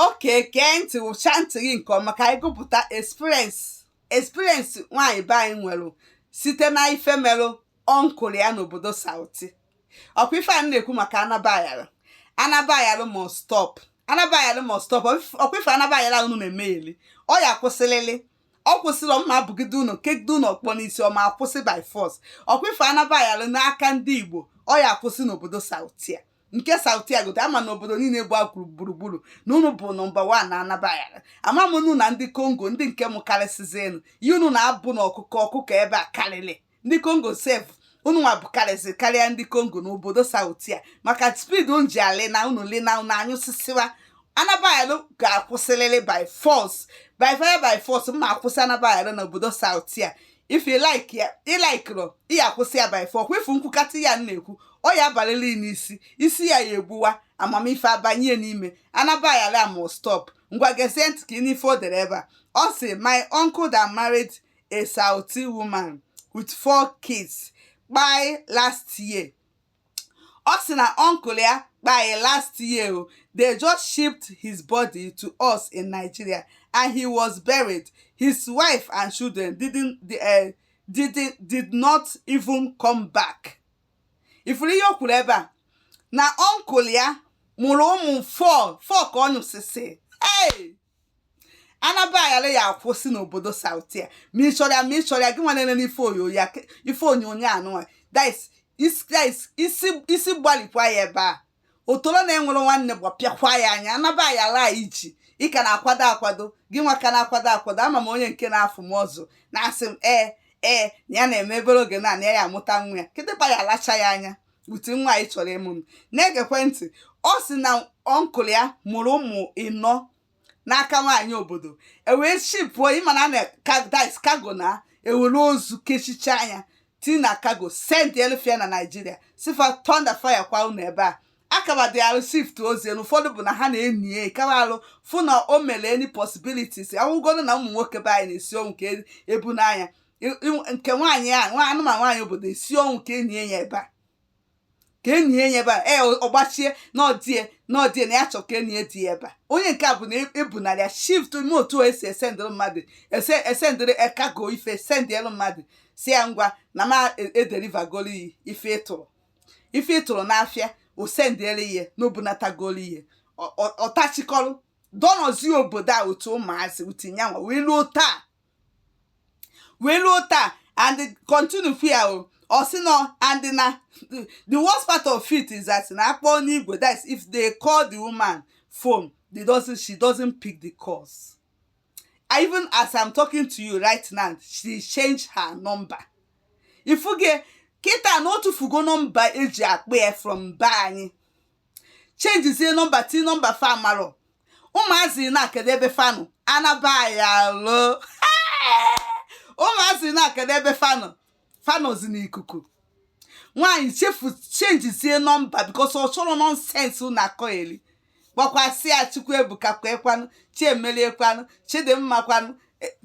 Okay, kent ntị wụcha ntị gị nke ọma ka anyị gụpụta experience nwaanyị be anyị nwere site na ife merụ ọnkụl ya n'obodo Sauti. Ọkwa ife a na-ekwu maka anabayalụ must stop. Anabayalụ must stop. Ọkwa ife anabayalụ unu na-emegheli ọ ya kwụsịlịlị. Ọ kwụsịrị mma bụgide unu kegide unu ọkpọ n'isi ọma akwụsị by force. Ọkwa ife anabayalụ n'aka ndị Igbo ọ ya akwụsị n'obodo Sauti a. Nke Sauti a gote ama n'obodo niile gba gburugburu na unu bụ nọmba 1 na anabayalụ. Ama m unu na ndị Congo ndị nke m karịsịzịnụ ihe unu na-abụ na ọkụkọ ebe a karịrị ndị Congo sef unu nwa bụkarịsị karịa ndị Congo n'obodo Sauti a maka speed unu ji alị na unu li na unu anyụsịsịwa. Anabayalụ ga-akwụsịlịlị by force by fire by force mma akwụsị anabayalụ n'obodo Sauti a. If you like ya ịlikụrụ ị akwụsị ya by force. Kwefu nkwukata ya na-ekwu ọ ya abalịlị n'isi ya ya egbuwa amamife abanye n'ime. Anabayalụ must stop. Ngwa gezie ntị ka n'ife o dere ebe a. Ọ sị my uncle that married a Sauti woman with 4 kids by last year. Ọ sị na uncle ya by last year they just shipped his body to us in Nigeria and he was buried. His wife and children did not even come back. Ifuru ihe o kwuru ebe a na uncle ya mụrụ ụmụ 4 ka ọ nyụsịsị. Hey! Anabayalụ ya akwụsị n'obodo Sauti a. Ma ị chọrọ ya gị nwanne n'ife onyonyo anụ isi gbalịkwa ya ebe a. Otolo na-enwere nwanne gbapịakwa ya anya. Anabayalụ a iji ị ka na-akwado gị nwa ka na-akwado ama m onye nke na-afụ m ọzọ na-asị m na ya na-eme ebere oge na ya amụta nwa ya kịtịkpa ya alacha ya anya uti nwa anyị chọrọ ịmụ m. Na-egekwe ntị ọ sị na ọnkụl ya mụrụ ụmụ 4 n'aka nwaanyị obodo ewee shipụọ ịmana na kago na ewere ozu kechicha anya ti na kago send elefia na Nigeria sifa thunder fire kwa unu ebe a. Akabadị arụ shift ozi ụfọdụ bụ na ha na-enyi kabalụ fụ na o mere any possibilities awụgodo na ụmụ nwoke be anyị na-esi ọnwụ ka ebu n'anya nke nwaanyị anụmanụ nwaanyị obodo esi ọnwụ ka enyi ya ebe a ọgbachie n'ọdịe na ya chọ ka enyi dị ebe a. Onye nke a bụ na ebunarị ya shift ime otu esi esendịrị mmadụ esendịrị kago ife sendịelụ mmadụ si ya ngwa na ma ederivagolu ife ịtụrụ n'afịa o sendịelụ ihe n'obunatagolu ihe ọtachikọrụ donozi obodo a otu ụmụazị utinyanwa wee luo taa and continue here osino and na the worst part of it is that na akpọ n'Igbo that is if they call the woman phone she doesn't pick the calls. Even as I'm talking to you right now she changed her number. Ifuge kita no tufugo number eji akpe from bani change the number ti number famaro ụmụazị na kedebe fanu anabayalụ ụmụazị na kedebe fanozi n'ikuku nwaanyị chefu change number because ọ chọrọ nonsense na koeli gbakwasị ya Chukwuebuka kwekwanụ Chiemeli kwanụ Chidimma kwanụ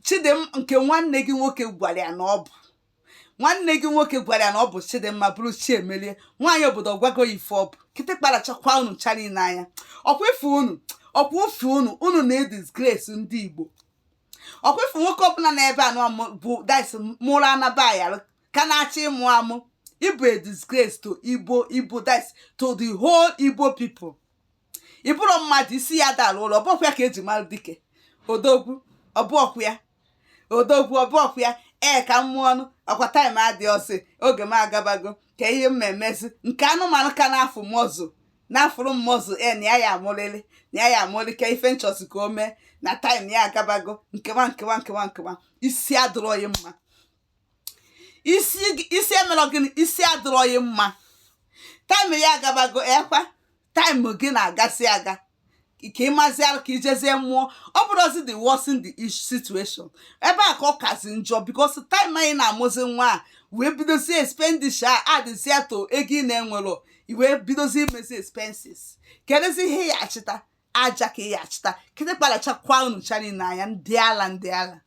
Chidimma nke nwanne gị nwoke gwara ya na ọ bụ Chidimma bụrụ Chiemeli nwaanyị obodo gwago ife ọ bụ kịtịkparachakwa unu chari n'anya ọkwa unu na-edisgrace ndị Igbo. Ọkwefu nwoke ọbụla n'ebe anụ bụ dice mụrụ anabayalụ ka na-achọ ịmụ amụ ịbụ a disgrace to Igbo dice to the whole Igbo people. Ịbụrụ mmadụ isi ya dara ụlọ ọbụọkwa ya ka eji mara dike odogwu ọbụọkwa ya ka mmụọ ọnụ ọkwa taịm adị ọsị oge m agabago ka ihe mmemmezi nke anụmanụ ka na-afụ mọzụ n'afụrụ mmọzụ na ya amụlị ka ife nchọsi ka o mee na taịm ya agabago nkewa isi adịrọghị mma isi emelọ gịnị isi adịrọghị mma taịm ya agabago taịm gị na-agasị aga ka ịmazialụ ka ijezie mmụọ ọ bụrụzi the worst in the situation ebe a ka ọ kazi njọ because taịm anyị na-amụzi nwa a wee bidozie expenditure adịzia to ego ị na-enwero iwee bidozie imezi expenses kedụzi ihe ya achịta aja ka ya achịta kịtị kparachakwa unu chari n'anya ndị ala